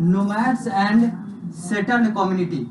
Nomads and settled community.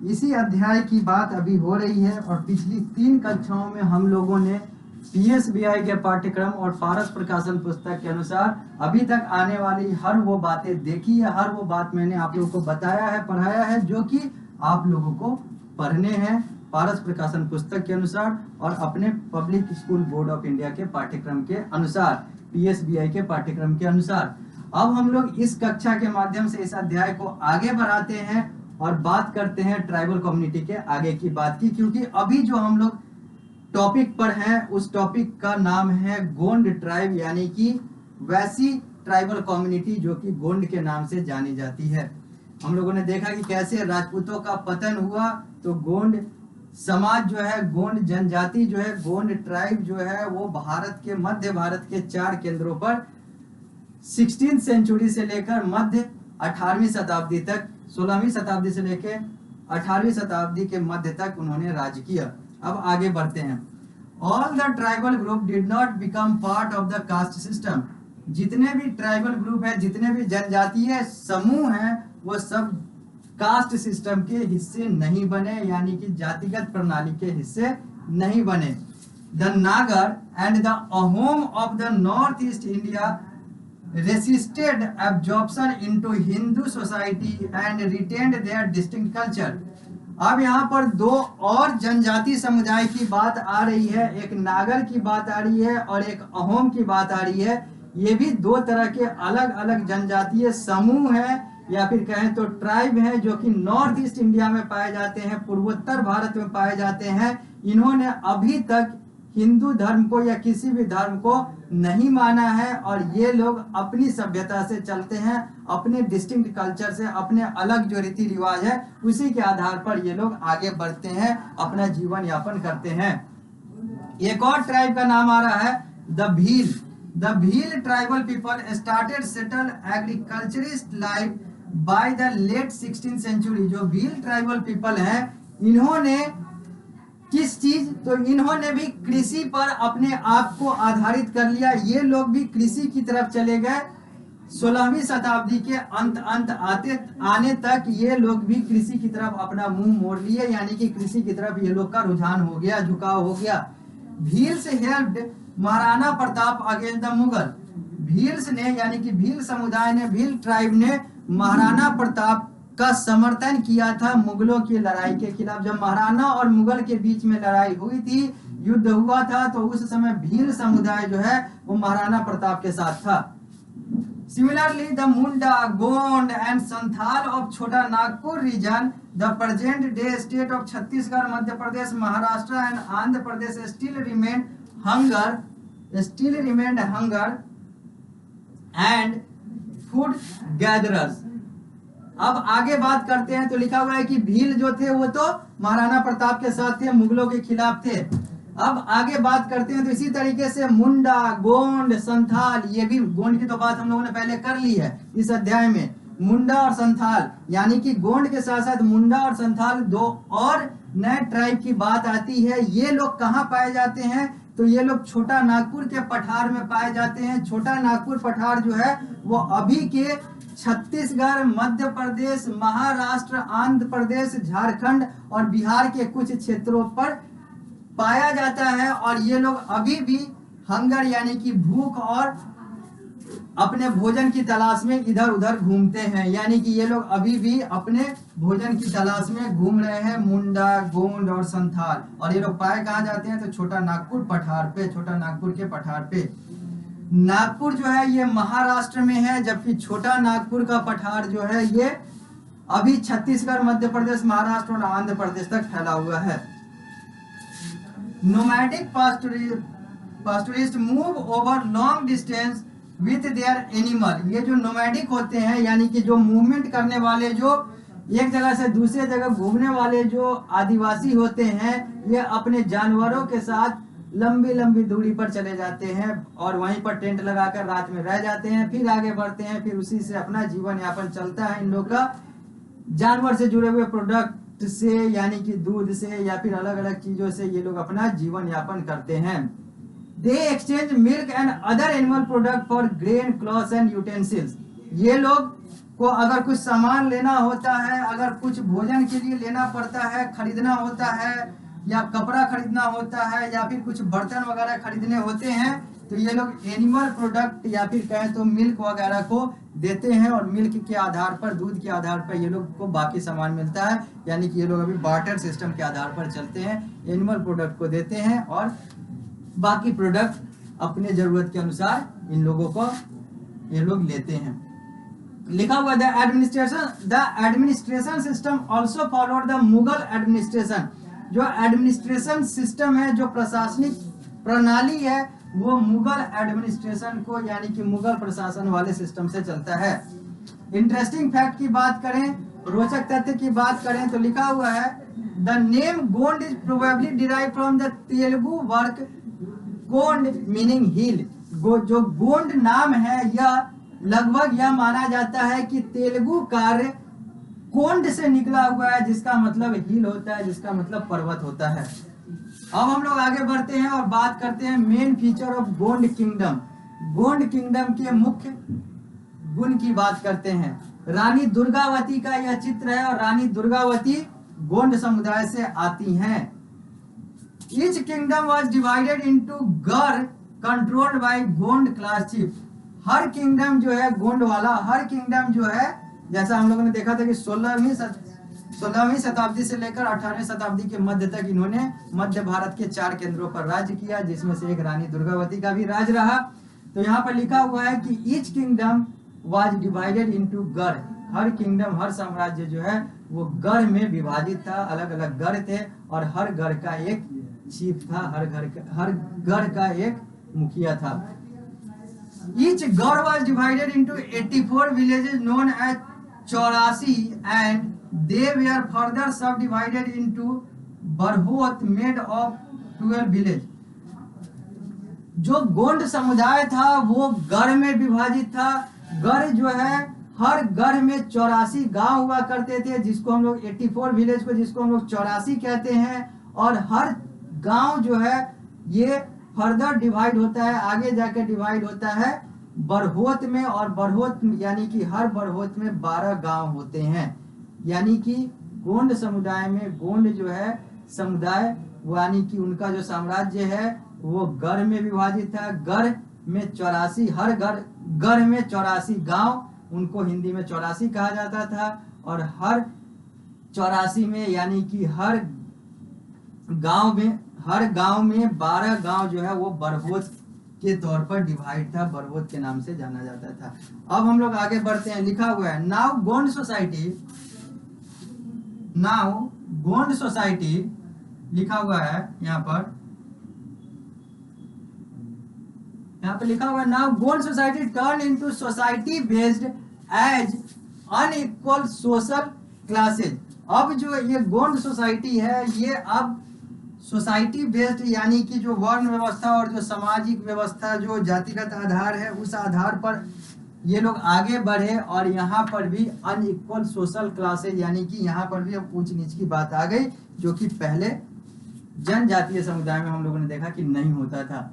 इसी अध्याय की बात अभी हो रही है और पिछली 3 कक्षाओं में हम लोगों ने पीएसबीआई के पाठ्यक्रम और पारस प्रकाशन पुस्तक के अनुसार अभी तक आने वाली हर वो बातें देखी है, हर वो बात मैंने आप लोगों को बताया है, पढ़ाया है, जो कि आप लोगों को पढ़ने हैं पारस प्रकाशन पुस्तक के अनुसार और अपने public school board of India के पाठ्यक्रम के अनुसार, पीएसबीआई के पाठ्यक्रम के अनुसार। अब हम लोग इस कक्षा के माध्यम से इस अध्याय को आगे बढ़ाते हैं और बात करते हैं ट्राइबल कम्युनिटी के आगे की बात की, क्योंकि अभी जो हम लोग टॉपिक पर है उस टॉपिक का नाम है गोंड ट्राइब, यानी कि वैसी ट्राइबल कम्युनिटी जो कि गोंड के नाम से जानी जाती है। हम लोगों ने देखा कि कैसे राजपूतों का पतन हुआ तो गोंड समाज जो है, गोंड जनजाति जो है, गोंड ट्राइब जो है वो भारत के मध्य भारत के 4 केंद्रों पर 16वीं सेंचुरी से लेकर मध्य 18वीं शताब्दी तक, 16वीं शताब्दी से लेकर 18वीं शताब्दी के मध्य तक उन्होंने राज किया। अब आगे बढ़ते हैं। All the tribal group did not become part of the caste system. जितने भी ट्राइबल ग्रुप है, जितने भी जनजातीय समूह हैं, वो सब कास्ट सिस्टम के हिस्से नहीं बने, यानी कि जातिगत प्रणाली के हिस्से नहीं बने। द नागर and the Ahom of the north east India resisted absorption into Hindu society and retained their distinct culture। अब यहाँ पर 2 और जनजाति समुदाय की बात आ रही है, एक नागर की बात आ रही है और एक अहोम की बात आ रही है। ये भी 2 तरह के अलग अलग जनजातीय समूह है या फिर कहें तो ट्राइब है, जो कि नॉर्थ ईस्ट इंडिया में पाए जाते हैं, पूर्वोत्तर भारत में पाए जाते हैं। इन्होंने अभी तक हिंदू धर्म को या किसी भी धर्म को नहीं माना है और ये लोग अपनी सभ्यता से चलते हैं, अपने डिस्टिंक्ट कल्चर से, अपने अलग जो रीति रिवाज है उसी के आधार पर ये लोग आगे बढ़ते हैं, अपना जीवन यापन करते हैं। एक और ट्राइब का नाम आ रहा है the Bhil. The Bhil tribal people started settle agriculturist life by the late 16th century. जो भील ट्राइबल पीपल है, इन्होंने किस चीज, तो इन्होंने भी कृषि पर अपने आप को आधारित कर लिया। ये लोग भी कृषि की तरफ चले गए। 16वीं शताब्दी के अंत आने तक ये लोग भी कृषि की तरफ अपना मुंह मोड़ लिए, यानी कि कृषि की तरफ ये लोग का रुझान हो गया, झुकाव हो गया। Bhils helped Maharana Pratap against the Mughal. Bhils ने, यानी कि भील समुदाय ने, भील ट्राइब ने महाराणा प्रताप का समर्थन किया था मुगलों की लड़ाई के खिलाफ। जब महाराणा और मुगल के बीच में लड़ाई हुई थी, युद्ध हुआ था, तो उस समय भील समुदाय जो है वो महाराणा प्रताप के साथ था। Similarly the Munda, Gond and Santhal of Chhota Nagpur region, the present day state of Chhattisgarh, Madhya Pradesh, Maharashtra and Andhra Pradesh still remained hunger and food gatherers. अब आगे बात करते हैं तो लिखा हुआ है कि भील जो थे वो तो महाराणा प्रताप के साथ थे, मुगलों के खिलाफ थे। अब आगे बात करते हैं तो इसी तरीके से मुंडा, गोंड, संथाल, ये भी गोंड की तो बात हम लोगों ने पहले कर ली है इस अध्याय में। मुंडा और संथाल, यानी कि गोंड के साथ साथ मुंडा और संथाल 2 और नए ट्राइब की बात आती है। ये लोग कहाँ पाए जाते हैं, तो ये लोग छोटा नागपुर के पठार में पाए जाते हैं। छोटा नागपुर पठार जो है वो अभी के छत्तीसगढ़, मध्य प्रदेश, महाराष्ट्र, आंध्र प्रदेश, झारखंड और बिहार के कुछ क्षेत्रों पर पाया जाता है। और ये लोग अभी भी हंगर, यानी कि भूख और अपने भोजन की तलाश में इधर उधर घूमते हैं, यानी कि ये लोग अभी भी अपने भोजन की तलाश में घूम रहे हैं, मुंडा, गोंड और संथाल। और ये लोग पाए कहाँ जाते हैं, तो छोटा नागपुर पठार पे, छोटा नागपुर के पठार पे। नागपुर जो है ये महाराष्ट्र में है, जबकि छोटा नागपुर का पठार जो है ये अभी छत्तीसगढ़, मध्य प्रदेश, महाराष्ट्र और आंध्र प्रदेश तक फैला हुआ है। Nomadic pastoralist move over long distance with their animal. ये जो नोमैडिक होते हैं, यानी कि जो मूवमेंट करने वाले, जो एक जगह से दूसरे जगह घूमने वाले जो आदिवासी होते हैं, ये अपने जानवरों के साथ लंबी लंबी दूरी पर चले जाते हैं और वहीं पर टेंट लगाकर रात में रह जाते हैं, फिर आगे बढ़ते हैं, फिर उसी से अपना जीवन यापन चलता है। इन लोग का जानवर से जुड़े हुए प्रोडक्ट से, यानी कि दूध से या फिर अलग अलग चीजों से ये लोग अपना जीवन यापन करते हैं। दे exchange milk and other animal product for grain, clothes and utensils. ये लोग को अगर कुछ सामान लेना होता है, अगर कुछ भोजन के लिए लेना पड़ता है, खरीदना होता है, या कपड़ा खरीदना होता है, या फिर कुछ बर्तन वगैरह खरीदने होते हैं, तो ये लोग एनिमल प्रोडक्ट या फिर कहें तो मिल्क वगैरह को देते हैं, और मिल्क के आधार पर, दूध के आधार पर ये लोग को बाकी सामान मिलता है। यानी कि ये लोग अभी बार्टर सिस्टम के आधार पर चलते हैं, एनिमल प्रोडक्ट को देते हैं और बाकी प्रोडक्ट अपने जरूरत के अनुसार इन लोगों को ये लोग लेते हैं। लिखा हुआ the administration system also followed the Mughal administration. जो एडमिनिस्ट्रेशन सिस्टम है, जो प्रशासनिक प्रणाली है, वो मुगल एडमिनिस्ट्रेशन को यानी कि मुगल प्रशासन वाले सिस्टम से चलता है। इंटरेस्टिंग फैक्ट की बात करें, रोचक तथ्य की बात करें, तो लिखा हुआ है the name Gond is probably derive from the Telugu word Gond meaning hill. जो गोंड नाम है, यह लगभग यह माना जाता है कि तेलुगु कार्य कोंड से निकला हुआ है, जिसका मतलब हिल होता है, जिसका मतलब पर्वत होता है। अब हम लोग आगे बढ़ते हैं और बात करते हैं main feature of Gond kingdom. Gond kingdom के मुख्य गुण की बात करते हैं। रानी दुर्गावती का यह चित्र है, और रानी दुर्गावती गोंड समुदाय से आती हैं। Each kingdom was divided into garh controlled by Gond class chief. हर किंगडम जो है गोंड वाला, हर किंगडम जो है, जैसा हम लोगों ने देखा था कि 16वीं शताब्दी से लेकर 18वीं शताब्दी के मध्य तक इन्होंने मध्य भारत के 4 केंद्रों पर राज्य किया, जिसमें से एक रानी दुर्गावती का भी राज रहा। तो यहाँ पर लिखा हुआ है कि each kingdom was divided into गर। हर किंगडम, हर साम्राज्य जो है वो गर में विभाजित था, अलग अलग गर थे, और हर गर का एक चीफ था, हर गर का एक मुखिया था। Each Gaur was divided into 84 villages known as Chaurasi, and they were further subdivided into Barhoth made of 12 villages. जो गोंड समुदाय था वो गर में विभाजित था। गर जो है, हर गर में 84 गांव हुआ करते थे, जिसको हम लोग 84 विलेज को जिसको हम लोग 84 कहते हैं। और हर गांव जो है ये फर्दर डिवाइड होता है, आगे जाकर डिवाइड होता है बरहोत में, और बरहोत यानी कि हर बरहोत में 12 गांव होते हैं। यानी कि गोंड समुदाय में, गोंड जो है समुदाय, यानी कि उनका जो साम्राज्य है वो गर में विभाजित था। गर में 84, हर गर में 84 गांव, उनको हिंदी में 84 कहा जाता था। और हर 84 में यानी कि हर गांव में 12 गांव जो है वो बरहोत के तौर पर डिवाइड था, बरहोत के नाम से जाना जाता था। अब हम लोग आगे बढ़ते हैं। लिखा हुआ है नाउ गोंड सोसाइटी लिखा हुआ है यहाँ पर लिखा हुआ है now Gond society turn into society based as unequal social classes. अब जो ये गोंड सोसाइटी है, ये अब सोसाइटी बेस्ड यानी कि जो वर्ण व्यवस्था और जो सामाजिक व्यवस्था, जो जातिगत आधार है, उस आधार पर ये लोग आगे बढ़े। और यहाँ पर भी अनइक्वल सोशल क्लासेज यानी कि यहाँ पर भी अब ऊंच नीच की बात आ गई, जो कि पहले जनजातीय समुदाय में हम लोगों ने देखा कि नहीं होता था।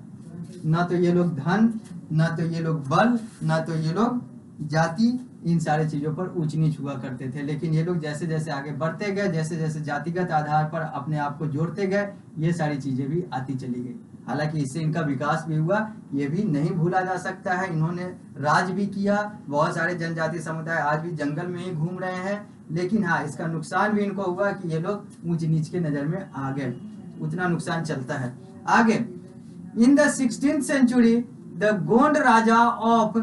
ना तो ये लोग धन, ना तो ये लोग बल, ना तो ये लोग जाति, इन सारे चीजों पर ऊंच नीच हुआ करते थे। लेकिन ये लोग जैसे जैसे आगे बढ़ते गए, जैसे जैसे जातिगत आधार पर अपने आप को जोड़ते गए, ये सारी चीजें भी आती चली गई। हालांकि इससे इनका विकास भी हुआ, ये भी नहीं भूला जा सकता है। इन्होंने राज भी किया, बहुत सारे जनजातीय समुदाय आज भी जंगल में ही घूम रहे हैं। लेकिन हाँ, इसका नुकसान भी इनको हुआ कि ये लोग ऊंच नीच के नजर में आ गए, उतना नुकसान चलता है। आगे in the 16th century the Gond Raja of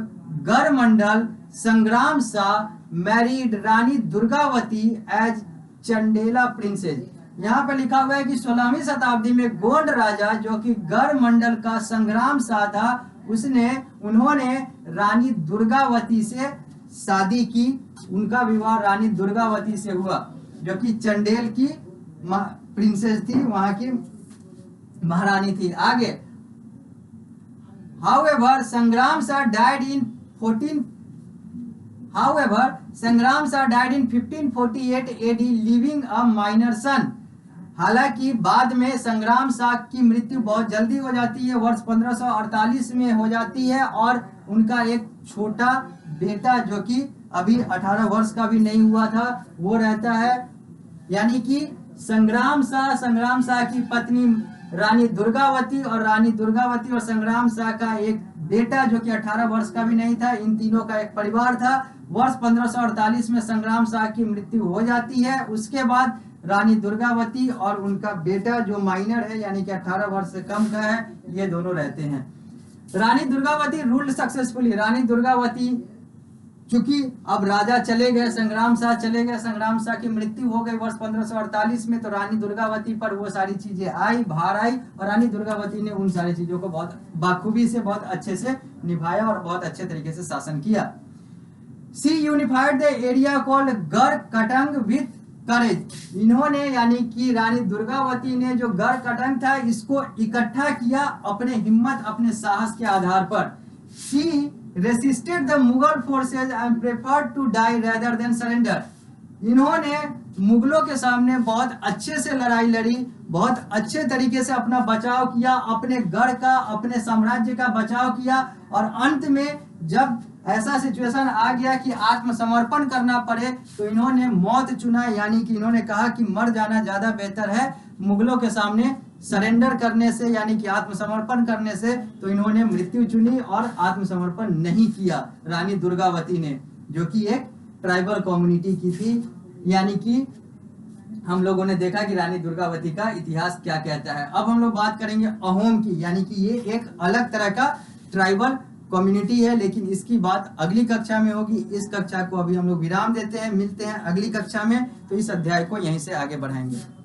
गर मंडल संग्राम Shah married Rani Durgavati as Chandela princess. यहाँ पर लिखा हुआ है कि 16वीं शताब्दी में गोंड राजा जो कि गर मंडल का संग्राम शाह था, उन्होंने रानी दुर्गावती से शादी की। उनका विवाह रानी दुर्गावती से हुआ, जो कि चंडेल की प्रिंसेस थी, वहां की महारानी थी। आगे However, संग्राम Shah died in 1548 AD, leaving a minor son. हालांकि बाद में संग्राम शाह की मृत्यु बहुत जल्दी हो जाती है, वर्ष 1548 में हो जाती है, और उनका एक छोटा बेटा जो कि अभी 18 वर्ष का भी नहीं हुआ था वो रहता है, यानी कि संग्राम शाह की पत्नी रानी दुर्गावती और रानी दुर्गावती और संग्राम शाह का एक बेटा जो कि 18 वर्ष का भी नहीं था। इन तीनों का एक परिवार था। वर्ष 1548 में संग्राम शाह की मृत्यु हो जाती है। उसके बाद रानी दुर्गावती और उनका बेटा जो माइनर है यानी कि 18 वर्ष से कम का है, ये दोनों रहते हैं। Rani Durgavati ruled successfully. रानी दुर्गावती चूंकि अब राजा चले गए, संग्राम शाह चले गए, संग्राम शाह की मृत्यु हो गई वर्ष 1548 में, तो रानी दुर्गावती पर वो सारी चीजें आई, भार आई, और रानी दुर्गावती ने उन सारी चीजों को बहुत बाखूबी से, बहुत अच्छे से निभाया और बहुत अच्छे तरीके से शासन किया। She unified the area called Garhkatanga with courage. इन्होंने यानी कि रानी दुर्गावती ने जो गढ़कटंग था इसको इकट्ठा किया अपने हिम्मत, अपने साहस के आधार पर। She resisted the Mughal forces and preferred to die rather than surrender। इन्होंने मुगलों के सामने बहुत अच्छे से लड़ाई लड़ी, बहुत अच्छे तरीके से अपना बचाव किया, अपने गढ़ का, अपने साम्राज्य का बचाव किया, और अंत में जब ऐसा सिचुएशन आ गया कि आत्मसमर्पण करना पड़े तो इन्होंने मौत चुना, यानी कि इन्होंने कहा कि मर जाना ज्यादा बेहतर है मुगलों के सामने सरेंडर करने से, यानी कि आत्मसमर्पण करने से। तो इन्होंने मृत्यु चुनी और आत्मसमर्पण नहीं किया रानी दुर्गावती ने, जो कि एक ट्राइबल कम्युनिटी की थी। यानी कि हम लोगों ने देखा कि रानी दुर्गावती का इतिहास क्या कहता है। अब हम लोग बात करेंगे अहोम की, यानी कि ये एक अलग तरह का ट्राइबल कम्युनिटी है, लेकिन इसकी बात अगली कक्षा में होगी। इस कक्षा को अभी हम लोग विराम देते हैं, मिलते हैं अगली कक्षा में। तो इस अध्याय को यहीं से आगे बढ़ाएंगे।